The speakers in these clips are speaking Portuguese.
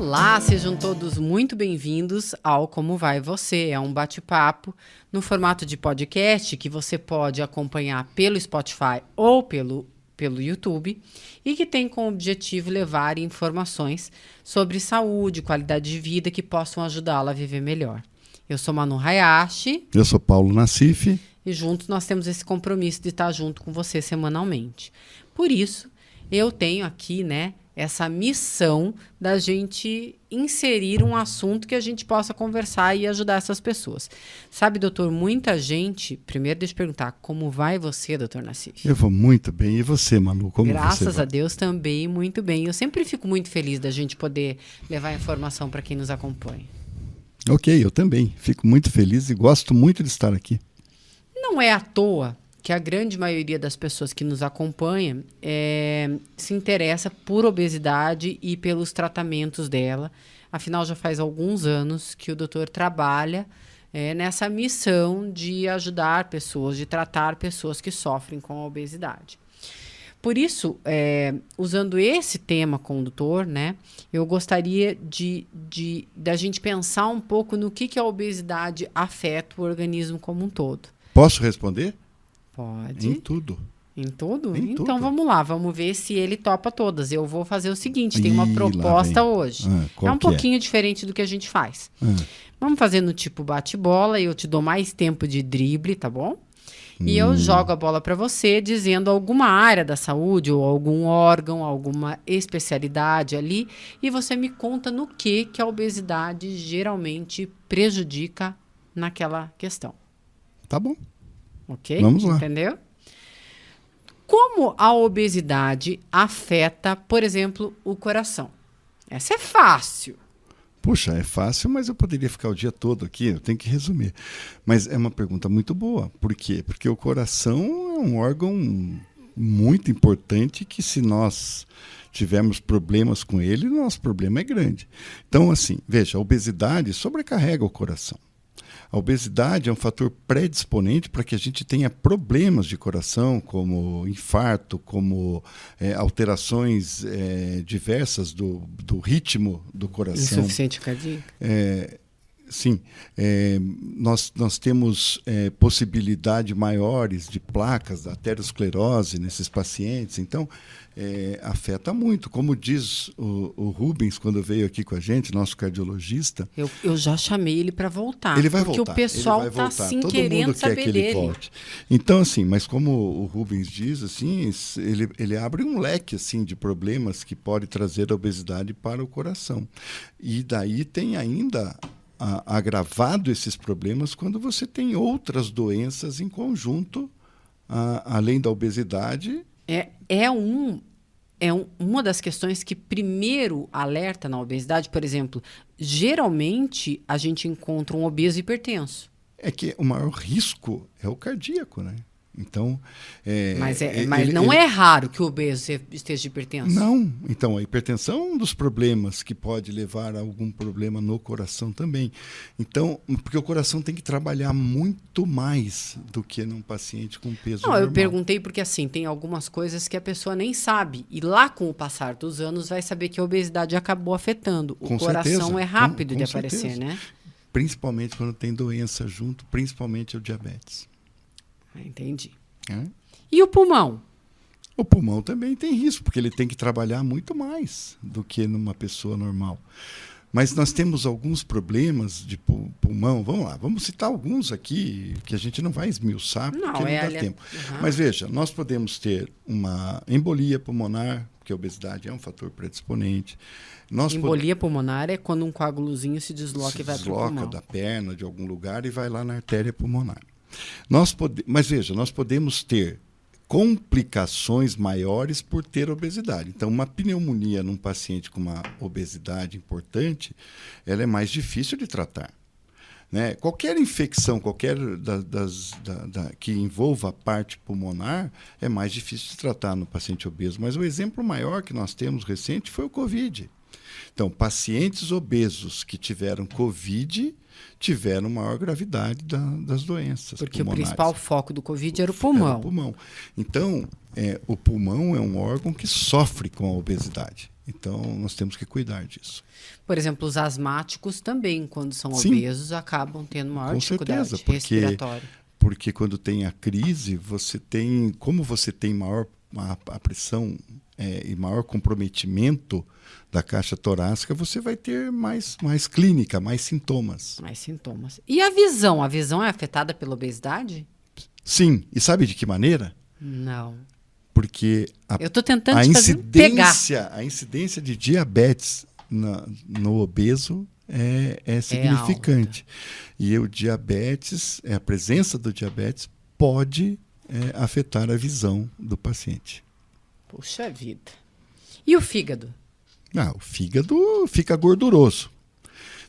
Olá, sejam todos muito bem-vindos ao Como Vai Você? É um bate-papo no formato de podcast que você pode acompanhar pelo Spotify ou pelo YouTube e que tem como objetivo levar informações sobre saúde, qualidade de vida que possam ajudá-la a viver melhor. Eu sou Manu Hayashi. Eu sou Paulo Nassif. E juntos nós temos esse compromisso de estar junto com você semanalmente. Por isso, eu tenho aqui, essa missão da gente inserir um assunto que a gente possa conversar e ajudar essas pessoas. Sabe, doutor, muita gente... Primeiro, deixa eu perguntar, como vai você, doutor Nassif? Eu vou muito bem. E você, Manu, como você vai? Graças a Deus também, muito bem. Eu sempre fico muito feliz da gente poder levar informação para quem nos acompanha. Ok, eu também. Fico muito feliz e gosto muito de estar aqui. Não é à toa que a grande maioria das pessoas que nos acompanha se interessa por obesidade e pelos tratamentos dela. Afinal, já faz alguns anos que o doutor trabalha nessa missão de ajudar pessoas, de tratar pessoas que sofrem com a obesidade. Por isso, usando esse tema com o doutor, eu gostaria da gente pensar um pouco no que a obesidade afeta o organismo como um todo. Posso responder? Pode. Em tudo. Em tudo? Em Então tudo. Vamos lá, vamos ver se ele topa todas. Eu vou fazer o seguinte, tem uma proposta hoje. É um pouquinho diferente do que a gente faz. Vamos fazer no tipo bate-bola, eu te dou mais tempo de drible, tá bom? E eu jogo a bola para você dizendo alguma área da saúde ou algum órgão, alguma especialidade ali, e você me conta no que a obesidade geralmente prejudica naquela questão. Tá bom. Ok? Vamos lá. Entendeu? Como a obesidade afeta, por exemplo, o coração? Essa é fácil. Puxa, é fácil, mas eu poderia ficar o dia todo aqui, eu tenho que resumir. Mas é uma pergunta muito boa. Por quê? Porque o coração é um órgão muito importante que, se nós tivermos problemas com ele, nosso problema é grande. Então, assim, veja, a obesidade sobrecarrega o coração. A obesidade é um fator predisponente para que a gente tenha problemas de coração, como infarto, como alterações diversas do ritmo do coração. Insuficiência cardíaca? Sim, nós temos possibilidade maiores de placas da aterosclerose nesses pacientes, então afeta muito. Como diz o Rubens, quando veio aqui com a gente, nosso cardiologista... Eu já chamei ele para voltar. Ele vai porque voltar. O pessoal está assim Todo querendo mundo saber quer que dele. ele volte. Então, assim, mas como o Rubens diz, assim, ele abre um leque assim, de problemas que pode trazer a obesidade para o coração. E daí tem ainda... agravado esses problemas quando você tem outras doenças em conjunto, além da obesidade. Uma das questões que primeiro alerta na obesidade, por exemplo, geralmente a gente encontra um obeso hipertenso. É que o maior risco é o cardíaco, né? Então, mas não é raro que o obeso esteja hipertenso? Não. Então, a hipertensão é um dos problemas que pode levar a algum problema no coração também. Então, porque o coração tem que trabalhar muito mais do que num paciente com peso normal. Eu perguntei porque, assim, tem algumas coisas que a pessoa nem sabe. E lá, com o passar dos anos, vai saber que a obesidade acabou afetando. O coração é rápido de aparecer, né? Principalmente quando tem doença junto, principalmente o diabetes. Entendi. E o pulmão? O pulmão também tem risco, porque ele tem que trabalhar muito mais do que numa pessoa normal. Mas nós temos alguns problemas de pulmão. Vamos lá, vamos citar alguns aqui, que a gente não vai esmiuçar, porque não dá tempo. Mas veja, nós podemos ter uma embolia pulmonar, porque a obesidade é um fator predisponente. Embolia pulmonar é quando um coágulozinho se desloca e vai para o pulmão. Desloca da perna, de algum lugar, e vai lá na artéria pulmonar. Mas veja, nós podemos ter complicações maiores por ter obesidade. Então, uma pneumonia num paciente com uma obesidade importante, ela é mais difícil de tratar. Né? Qualquer infecção, que envolva a parte pulmonar, é mais difícil de tratar no paciente obeso. Mas o exemplo maior que nós temos recente foi o Covid. Então, pacientes obesos que tiveram Covid tiveram maior gravidade das doenças Porque pulmonares. o principal foco do Covid era o pulmão. Era o pulmão. Então, o pulmão é um órgão que sofre com a obesidade. Então, nós temos que cuidar disso. Por exemplo, os asmáticos também, quando são Sim. obesos, acabam tendo maior Com dificuldade certeza, respiratória. Porque quando tem a crise, como você tem maior a pressão e maior comprometimento da caixa torácica, você vai ter mais clínica, mais sintomas. Mais sintomas. E a visão? A visão é afetada pela obesidade? Sim. E sabe de que maneira? Não. Porque Eu estou tentando pegar. A incidência de diabetes no obeso é significante. E o diabetes, a presença do diabetes pode afetar a visão do paciente. Puxa vida. E o fígado? O fígado fica gorduroso.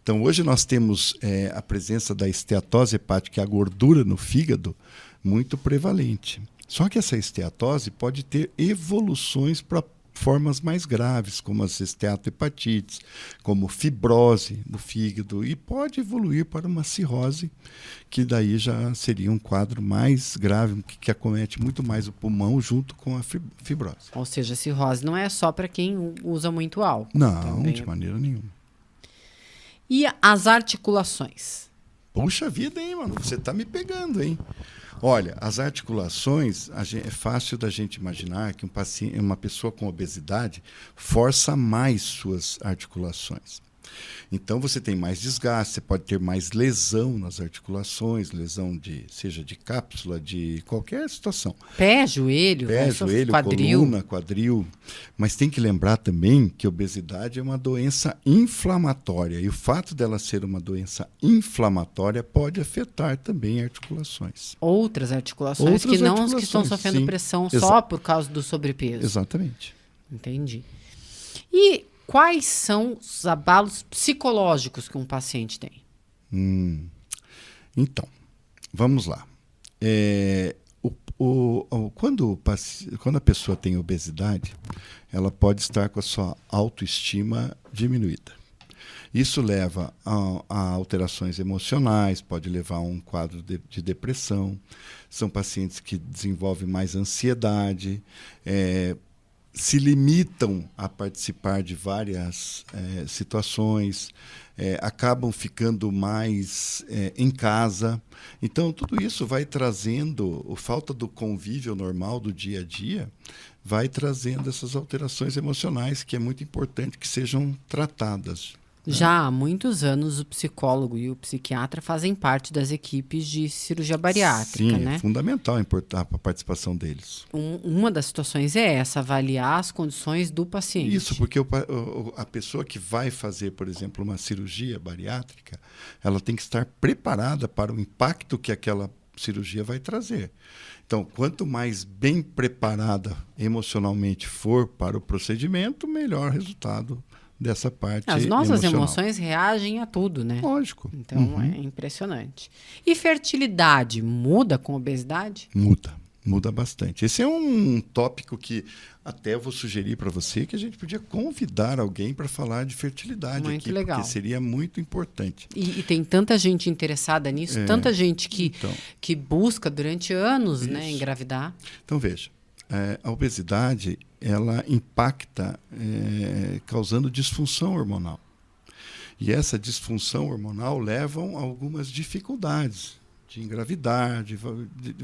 Então, hoje nós temos a presença da esteatose hepática, que é a gordura no fígado, muito prevalente. Só que essa esteatose pode ter evoluções para formas mais graves, como as esteatohepatites, como fibrose do fígado, e pode evoluir para uma cirrose, que daí já seria um quadro mais grave, que acomete muito mais o pulmão junto com a fibrose. Ou seja, a cirrose não é só para quem usa muito álcool. Não, também de maneira nenhuma. E as articulações? Puxa vida, hein, mano? Você tá me pegando, hein? Olha, as articulações, é fácil da gente imaginar que uma pessoa com obesidade força mais suas articulações. Então, você tem mais desgaste, você pode ter mais lesão nas articulações, lesão seja de cápsula, de qualquer situação. Pé, joelho, quadril. Coluna, quadril. Mas tem que lembrar também que a obesidade é uma doença inflamatória. E o fato dela ser uma doença inflamatória pode afetar também articulações. Outras articulações que não as que estão sofrendo pressão só por causa do sobrepeso. Exatamente. Entendi. E quais são os abalos psicológicos que um paciente tem? Então, vamos lá. Quando a pessoa tem obesidade, ela pode estar com a sua autoestima diminuída. Isso leva a alterações emocionais, pode levar a um quadro de depressão. São pacientes que desenvolvem mais ansiedade, se limitam a participar de várias situações, acabam ficando mais em casa. Então, tudo isso vai trazendo, a falta do convívio normal do dia a dia, vai trazendo essas alterações emocionais, que é muito importante que sejam tratadas. Já há muitos anos, o psicólogo e o psiquiatra fazem parte das equipes de cirurgia bariátrica, Sim, né? É fundamental a participação deles. Uma das situações é essa, avaliar as condições do paciente. Isso, porque a pessoa que vai fazer, por exemplo, uma cirurgia bariátrica, ela tem que estar preparada para o impacto que aquela cirurgia vai trazer. Então, quanto mais bem preparada emocionalmente for para o procedimento, melhor resultado dessa parte As nossas emocional. Emoções reagem a tudo, né? Lógico. Então, é impressionante. E fertilidade muda com obesidade? Muda bastante. Esse é um tópico que até eu vou sugerir para você que a gente podia convidar alguém para falar de fertilidade muito aqui, legal. Porque seria muito importante. E tem tanta gente interessada nisso, tanta gente que busca durante anos, né, engravidar. Então, veja, a obesidade ela impacta causando disfunção hormonal. E essa disfunção hormonal leva a algumas dificuldades de engravidar, de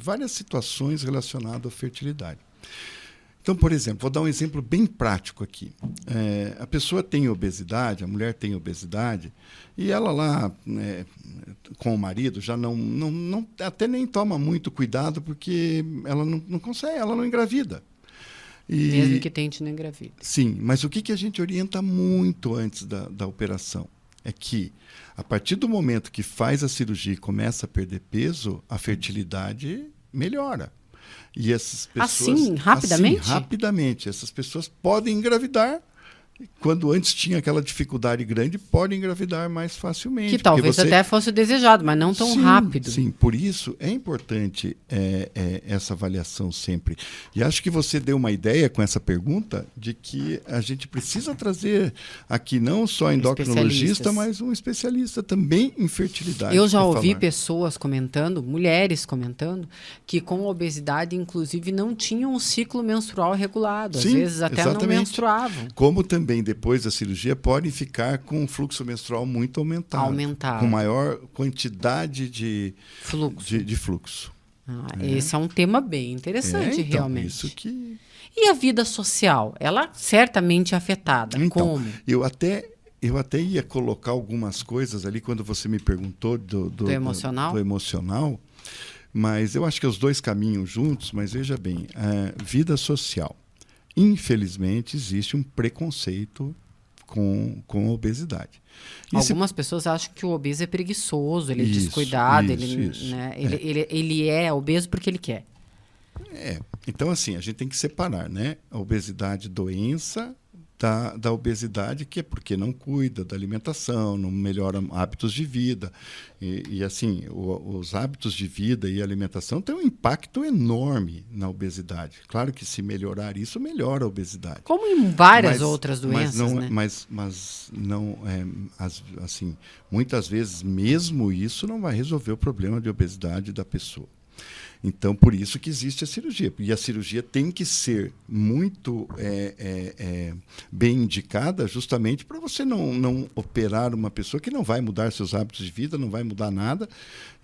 várias situações relacionadas à fertilidade. Então, por exemplo, vou dar um exemplo bem prático aqui. A pessoa tem obesidade, a mulher tem obesidade, e ela lá, com o marido, já não até nem toma muito cuidado, porque ela não consegue, ela não engravida. Mesmo que tente não engravida. Sim, mas o que a gente orienta muito antes da operação? É que, a partir do momento que faz a cirurgia e começa a perder peso, a fertilidade melhora. E essas pessoas... Assim, rapidamente? Assim, rapidamente. Essas pessoas podem engravidar quando antes tinha aquela dificuldade grande, pode engravidar mais facilmente. Que talvez até fosse desejado, mas não tão rápido. Sim, por isso é importante essa avaliação sempre. E acho que você deu uma ideia com essa pergunta de que a gente precisa trazer aqui não só endocrinologista, mas um especialista também em fertilidade. Eu já ouvi pessoas comentando, mulheres comentando, que com obesidade, inclusive, não tinham um ciclo menstrual regulado. Às vezes até não menstruavam. Como também depois da cirurgia podem ficar com um fluxo menstrual muito aumentado. Com maior quantidade de fluxo. Esse é um tema bem interessante, então, realmente. Isso que... E a vida social? Ela certamente é afetada. Então, como? Eu até ia colocar algumas coisas ali quando você me perguntou do emocional, mas eu acho que os dois caminham juntos, mas veja bem, vida social. Infelizmente, existe um preconceito com a obesidade. Algumas pessoas acham que o obeso é preguiçoso, ele é descuidado, ele é obeso porque ele quer. Então, assim, a gente tem que separar, né? A obesidade doença da obesidade, que é porque não cuida da alimentação, não melhora hábitos de vida. E assim, os hábitos de vida e alimentação têm um impacto enorme na obesidade. Claro que se melhorar isso, melhora a obesidade. Como em várias outras doenças, né? Mas não, assim, muitas vezes mesmo isso não vai resolver o problema de obesidade da pessoa. Então, por isso que existe a cirurgia. E a cirurgia tem que ser muito bem indicada justamente para você não operar uma pessoa que não vai mudar seus hábitos de vida, não vai mudar nada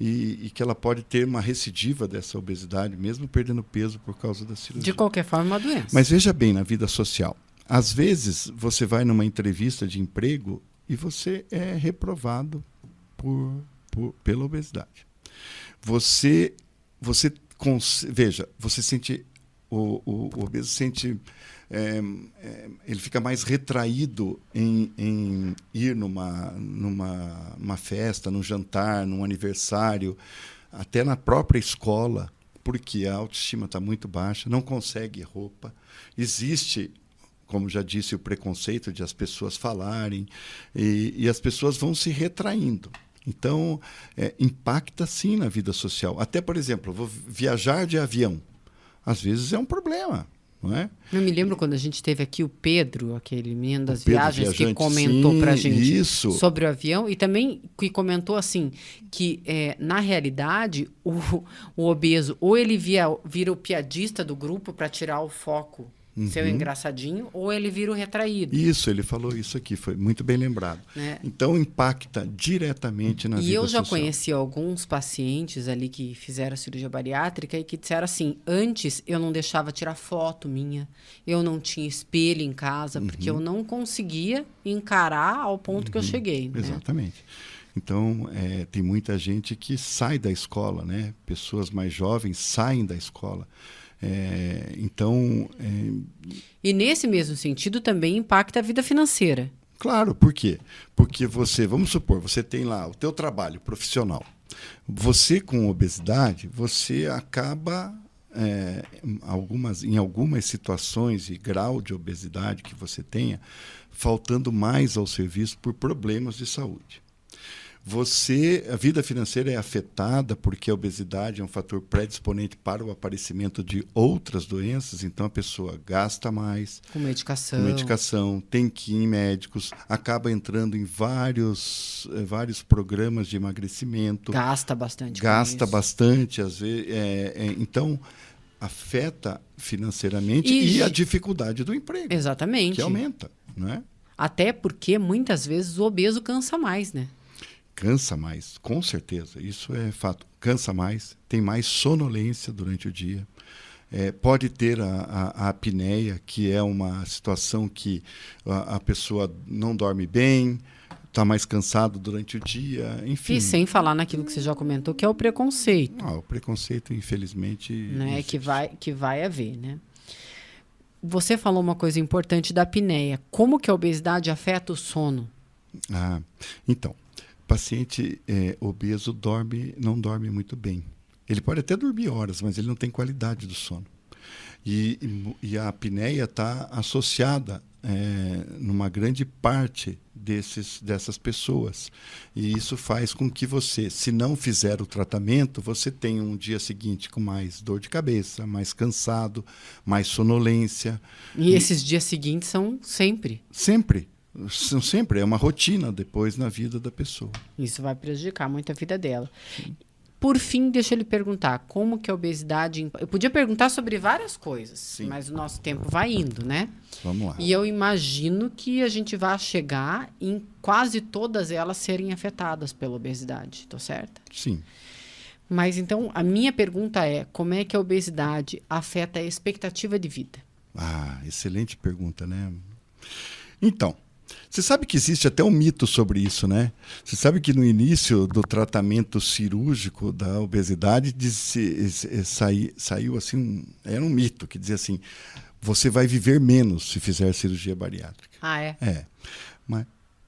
e que ela pode ter uma recidiva dessa obesidade, mesmo perdendo peso por causa da cirurgia. De qualquer forma, uma doença. Mas veja bem, na vida social. Às vezes, você vai numa entrevista de emprego e você é reprovado pela obesidade. Veja, você sente, o obeso sente, ele fica mais retraído em ir numa festa, num jantar, num aniversário, até na própria escola, porque a autoestima está muito baixa, não consegue roupa. Existe, como já disse, o preconceito de as pessoas falarem e as pessoas vão se retraindo. Então, impacta sim na vida social. Até, por exemplo, eu vou viajar de avião. Às vezes é um problema, não é? Eu me lembro quando a gente teve aqui o Pedro, aquele menino das viagens, que comentou para a gente sobre o avião e também que comentou assim, que na realidade o obeso ou ele vira o piadista do grupo para tirar o foco seu engraçadinho, ou ele vira o retraído. Isso, ele falou isso aqui, foi muito bem lembrado. Então, impacta diretamente na vida social. E eu já conheci alguns pacientes ali que fizeram a cirurgia bariátrica e que disseram assim, antes eu não deixava tirar foto minha, eu não tinha espelho em casa, porque eu não conseguia encarar ao ponto que eu cheguei. Né? Exatamente. Então, tem muita gente que sai da escola, né? Pessoas mais jovens saem da escola. E nesse mesmo sentido também impacta a vida financeira. Claro, por quê? Porque vamos supor, você tem lá o teu trabalho profissional. Você com obesidade, você acaba, em algumas situações e grau de obesidade que você tenha, faltando mais ao serviço por problemas de saúde. A vida financeira é afetada porque a obesidade é um fator predisponente para o aparecimento de outras doenças, então a pessoa gasta mais. Com medicação, tem que ir em médicos, acaba entrando em vários programas de emagrecimento. Gasta bastante. Às vezes. Então, afeta financeiramente e a dificuldade do emprego. Exatamente. Que aumenta, não é? Até porque, muitas vezes, o obeso cansa mais, né? Cansa mais, com certeza, isso é fato. Cansa mais, tem mais sonolência durante o dia. Pode ter a apneia, que é uma situação que a pessoa não dorme bem, está mais cansado durante o dia, enfim. E sem falar naquilo que você já comentou, que é o preconceito. O preconceito, infelizmente... Né? Que vai haver, né? Você falou uma coisa importante da apneia. Como que a obesidade afeta o sono? Então... O paciente obeso não dorme muito bem. Ele pode até dormir horas, mas ele não tem qualidade do sono. E a apneia está associada numa grande parte dessas pessoas. E isso faz com que você, se não fizer o tratamento, você tenha um dia seguinte com mais dor de cabeça, mais cansado, mais sonolência. E esses dias seguintes são sempre? Sempre. São sempre. É uma rotina depois na vida da pessoa. Isso vai prejudicar muito a vida dela. Sim. Por fim, deixa eu lhe perguntar, como que a obesidade... Eu podia perguntar sobre várias coisas, sim, mas o nosso tempo vai indo, né? Vamos lá. E eu imagino que a gente vai chegar em quase todas elas serem afetadas pela obesidade, estou certa? Sim. Mas então, a minha pergunta é, como é que a obesidade afeta a expectativa de vida? Ah, excelente pergunta, né? Então... Você sabe que existe até um mito sobre isso, né? Você sabe que no início do tratamento cirúrgico da obesidade saiu assim, era um mito que dizia assim, você vai viver menos se fizer cirurgia bariátrica. Ah, é? É,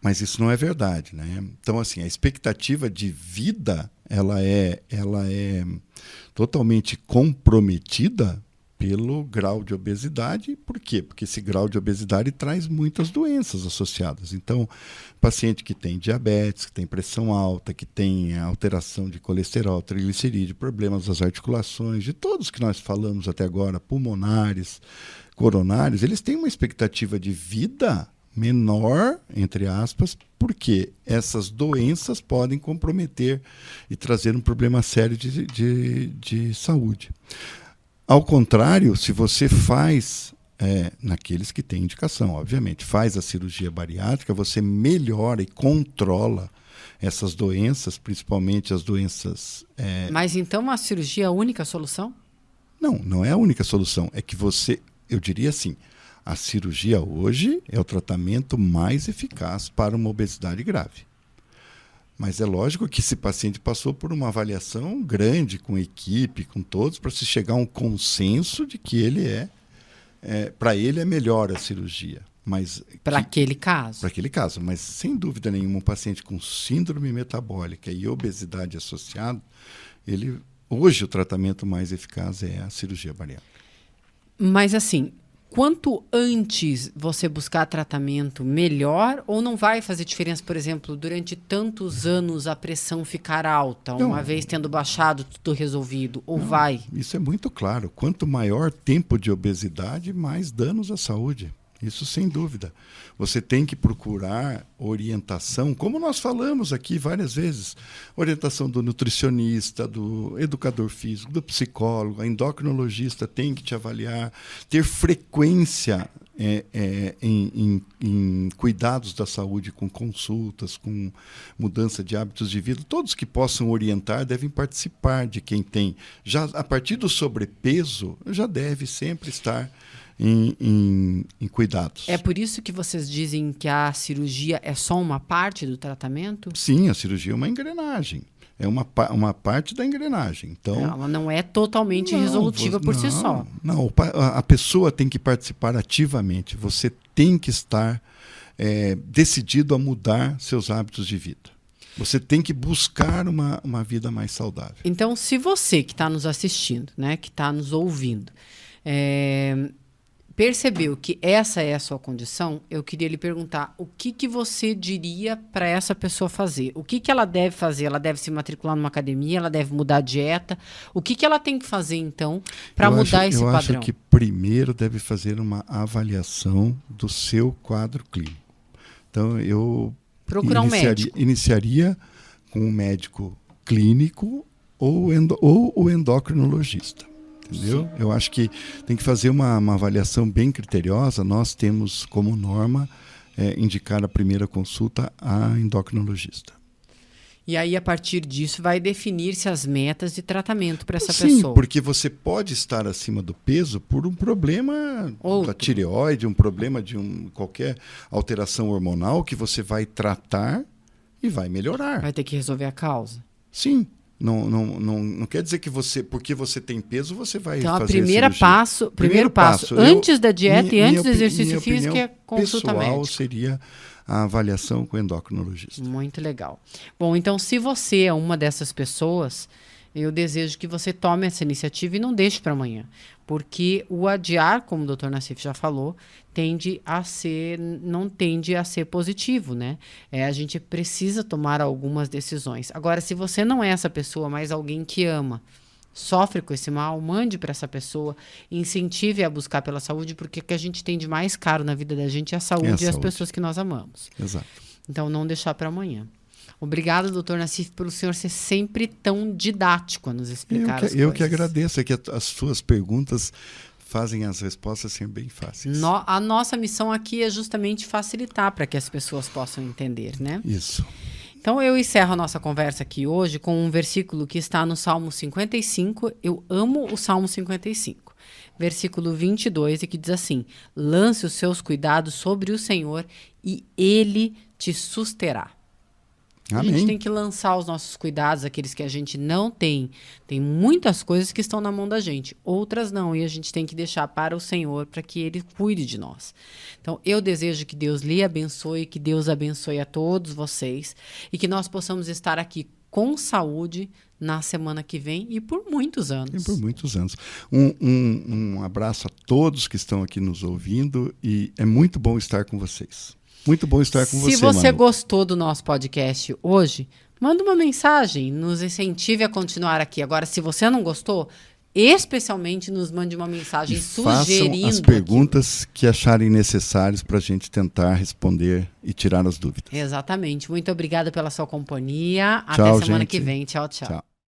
mas isso não é verdade, né? Então, assim, a expectativa de vida, ela é totalmente comprometida pelo grau de obesidade. Por quê? Porque esse grau de obesidade traz muitas doenças associadas. Então, paciente que tem diabetes, que tem pressão alta, que tem alteração de colesterol, triglicerídeo, problemas das articulações, de todos que nós falamos até agora, pulmonares, coronários, eles têm uma expectativa de vida menor, entre aspas, porque essas doenças podem comprometer e trazer um problema sério de saúde. Ao contrário, se você faz, naqueles que têm indicação, obviamente, faz a cirurgia bariátrica, você melhora e controla essas doenças, principalmente as doenças... Mas então a cirurgia é a única solução? Não, não é a única solução. É que você, eu diria assim, a cirurgia hoje é o tratamento mais eficaz para uma obesidade grave. Mas é lógico que esse paciente passou por uma avaliação grande com a equipe, com todos, para se chegar a um consenso de que ele para ele é melhor a cirurgia. Para aquele caso. Para aquele caso. Mas, sem dúvida nenhuma, um paciente com síndrome metabólica e obesidade associada, hoje o tratamento mais eficaz é a cirurgia bariátrica. Mas, assim, quanto antes você buscar tratamento, melhor, ou não vai fazer diferença, por exemplo, durante tantos anos a pressão ficar alta, uma vez tendo baixado, tudo resolvido, ou vai? Isso é muito claro. Quanto maior tempo de obesidade, mais danos à saúde. Isso sem dúvida. Você tem que procurar orientação, como nós falamos aqui várias vezes, orientação do nutricionista, do educador físico, do psicólogo, a endocrinologista tem que te avaliar, ter frequência em cuidados da saúde, com consultas, com mudança de hábitos de vida. Todos que possam orientar devem participar de quem tem. Já a partir do sobrepeso, já deve sempre estar em cuidados. É por isso que vocês dizem que a cirurgia é só uma parte do tratamento? Sim, a cirurgia é uma engrenagem. É uma parte da engrenagem. Então, ela não é totalmente resolutiva por si só. Não, a pessoa tem que participar ativamente. Você tem que estar decidido a mudar seus hábitos de vida. Você tem que buscar uma vida mais saudável. Então, se você que está nos assistindo, né, que está nos ouvindo, percebeu que essa é a sua condição, eu queria lhe perguntar o que você diria para essa pessoa fazer? O que ela deve fazer? Ela deve se matricular numa academia? Ela deve mudar a dieta? O que ela tem que fazer, então, para mudar esse padrão? Eu acho que primeiro deve fazer uma avaliação do seu quadro clínico. Então, eu iniciaria com um médico clínico ou o endocrinologista. Entendeu? Sim. Eu acho que tem que fazer uma avaliação bem criteriosa. Nós temos como norma indicar a primeira consulta a endocrinologista. E aí, a partir disso, vai definir-se as metas de tratamento para essa pessoa. Sim, porque você pode estar acima do peso por um problema da tireoide, um problema de qualquer alteração hormonal que você vai tratar e vai melhorar. Vai ter que resolver a causa. Sim. Não quer dizer que porque você tem peso, você vai então, fazer primeiro passo, antes da dieta e antes do exercício físico, é consulta médica. Pessoal seria a avaliação com o endocrinologista. Muito legal. Bom, então, se você é uma dessas pessoas eu desejo que você tome essa iniciativa e não deixe para amanhã. Porque o adiar, como o Dr. Nassif já falou, não tende a ser positivo, né? A gente precisa tomar algumas decisões. Agora, se você não é essa pessoa, mas alguém que ama, sofre com esse mal, mande para essa pessoa, incentive a buscar pela saúde, porque o que a gente tem de mais caro na vida da gente é a saúde e as pessoas que nós amamos. Exato. Então, não deixar para amanhã. Obrigada, doutor Nassif, pelo senhor ser sempre tão didático a nos explicar as coisas. Eu que agradeço, é que as suas perguntas fazem as respostas serem bem fáceis. A nossa missão aqui é justamente facilitar para que as pessoas possam entender, né? Isso. Então, eu encerro a nossa conversa aqui hoje com um versículo que está no Salmo 55. Eu amo o Salmo 55. Versículo 22, e que diz assim: lance os seus cuidados sobre o Senhor e Ele te susterá. Amém. A gente tem que lançar os nossos cuidados, aqueles que a gente não tem. Tem muitas coisas que estão na mão da gente, outras não. E a gente tem que deixar para o Senhor, para que Ele cuide de nós. Então, eu desejo que Deus lhe abençoe, que Deus abençoe a todos vocês. E que nós possamos estar aqui com saúde na semana que vem e por muitos anos. E por muitos anos. Um abraço a todos que estão aqui nos ouvindo. E é muito bom estar com vocês. Muito bom estar com você, Se você Manu. gostou do nosso podcast hoje, manda uma mensagem, nos incentive a continuar aqui. Agora, se você não gostou, especialmente nos mande uma mensagem sugerindo. Façam as perguntas que acharem necessárias para a gente tentar responder e tirar as dúvidas. Exatamente. Muito obrigada pela sua companhia. Tchau, Até semana gente. que vem. Tchau, tchau. Tchau.